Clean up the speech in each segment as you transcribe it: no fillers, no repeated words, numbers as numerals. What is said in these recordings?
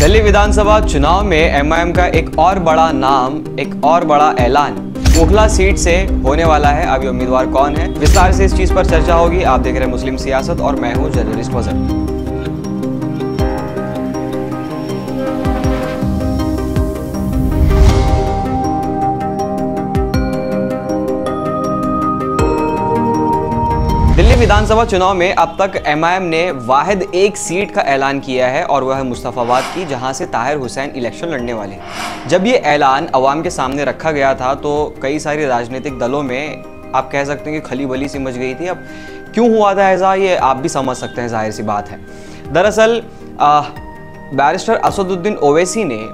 दिल्ली विधानसभा चुनाव में एमआईएम का एक और बड़ा नाम, एक और बड़ा ऐलान ओखला सीट से होने वाला है। अब ये उम्मीदवार कौन है, विस्तार से इस चीज पर चर्चा होगी। आप देख रहे हैं मुस्लिम सियासत और मैं हूं जर्नलिस्ट वजर। दिल्ली विधानसभा चुनाव में अब तक एमआईएम ने वाहिद एक सीट का ऐलान किया है और वह है मुस्तफाबाद की, जहां से ताहिर हुसैन इलेक्शन लड़ने वाले हैं। जब ये ऐलान अवाम के सामने रखा गया था तो कई सारी राजनीतिक दलों में आप कह सकते हैं कि खली बली सी मच गई थी। अब क्यों हुआ था ऐसा, ये आप भी समझ सकते हैं, जाहिर सी बात है। दरअसल बैरिस्टर असदुद्दीन ओवैसी ने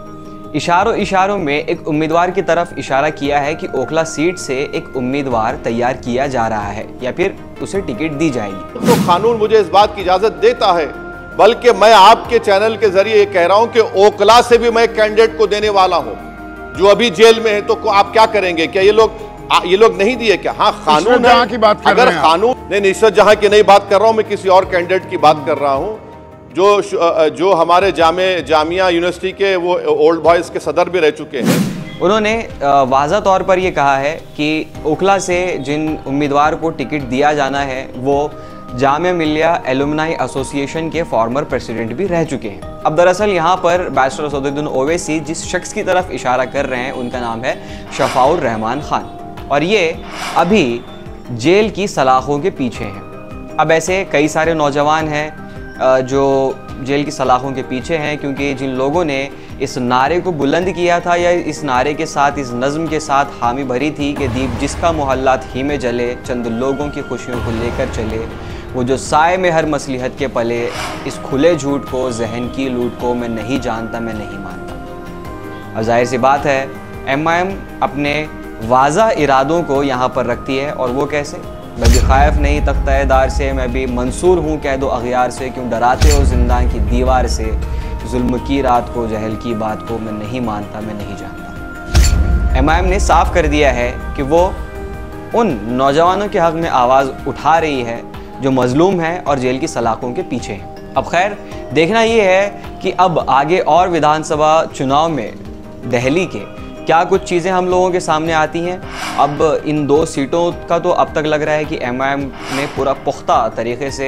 इशारों में एक उम्मीदवार की तरफ इशारा किया है कि ओखला सीट से एक उम्मीदवार तैयार किया जा रहा है या फिर उसे टिकट दी जाएगी। तो कानून मुझे इस बात की इजाजत देता है, बल्कि मैं आपके चैनल के जरिए कह रहा हूं कि ओखला से भी मैं कैंडिडेट को देने वाला हूं जो अभी जेल में है। तो आप क्या करेंगे? क्या ये लोग नहीं दिए क्या? हाँ, कानून है की बात अगर कानून नहीं, नुसरत जहां की नहीं बात कर रहा हूं मैं, किसी और कैंडिडेट की बात कर रहा हूं जो हमारे जामिया यूनिवर्सिटी के वो ओल्ड बॉयज के सदर भी रह चुके हैं। उन्होंने वाज़ा तौर पर यह कहा है कि ओखला से जिन उम्मीदवार को टिकट दिया जाना है वो जामिया मिलिया एलुमनाई एसोसिएशन के फॉर्मर प्रेसिडेंट भी रह चुके हैं। अब दरअसल यहाँ पर बैरिस्टर असदुद्दीन ओवैसी जिस शख्स की तरफ इशारा कर रहे हैं उनका नाम है शफाउर रहमान खान, और ये अभी जेल की सलाखों के पीछे हैं। अब ऐसे कई सारे नौजवान हैं जो जेल की सलाखों के पीछे हैं, क्योंकि जिन लोगों ने इस नारे को बुलंद किया था या इस नारे के साथ, इस नज़्म के साथ हामी भरी थी कि दीप जिसका मोहल्लात ही में जले, चंद लोगों की खुशियों को लेकर चले, वो जो साए में हर मसलिहत के पले, इस खुले झूठ को, जहन की लूट को मैं नहीं जानता, मैं नहीं मानता। अब जाहिर सी बात है एमआईएम अपने वाज़ा इरादों को यहाँ पर रखती है, और वो कैसे? मैं भी खौफ नहीं तख्ताएदार से, मैं भी मंसूर हूँ कह दो अगयार से, क्यों डराते हो जिंदान की दीवार से, जुल्म की रात को, जहल की बात को मैं नहीं मानता, मैं नहीं जानता। एमआईएम ने साफ कर दिया है कि वो उन नौजवानों के हक़ में आवाज़ उठा रही है जो मजलूम हैं और जेल की सलाखों के पीछे हैं। अब खैर देखना ये है कि अब आगे और विधानसभा चुनाव में दिल्ली के क्या कुछ चीज़ें हम लोगों के सामने आती हैं। अब इन दो सीटों का तो अब तक लग रहा है कि एमआईएम ने पूरा पुख्ता तरीके से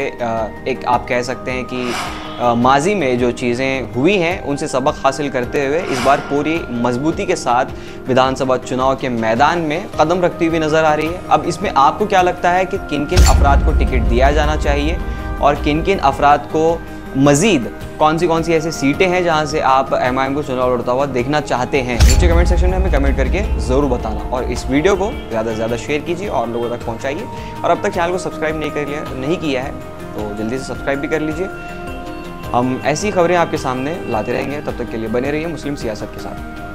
एक आप कह सकते हैं कि माजी में जो चीज़ें हुई हैं उनसे सबक हासिल करते हुए इस बार पूरी मजबूती के साथ विधानसभा चुनाव के मैदान में कदम रखती हुई नज़र आ रही है। अब इसमें आपको क्या लगता है कि किन किन अफराद को टिकट दिया जाना चाहिए और किन किन अफराद को मज़ीद कौन सी ऐसी सीटें हैं जहां से आप एमआईएम को चुनाव लड़ता हुआ देखना चाहते हैं? नीचे कमेंट सेक्शन में हमें कमेंट करके ज़रूर बताना, और इस वीडियो को ज़्यादा से ज़्यादा शेयर कीजिए और लोगों तक पहुंचाइए। और अब तक चैनल को सब्सक्राइब नहीं किया है तो जल्दी से सब्सक्राइब भी कर लीजिए। हम ऐसी खबरें आपके सामने लाते रहेंगे, तब तक के लिए बने रहिए मुस्लिम सियासत के साथ।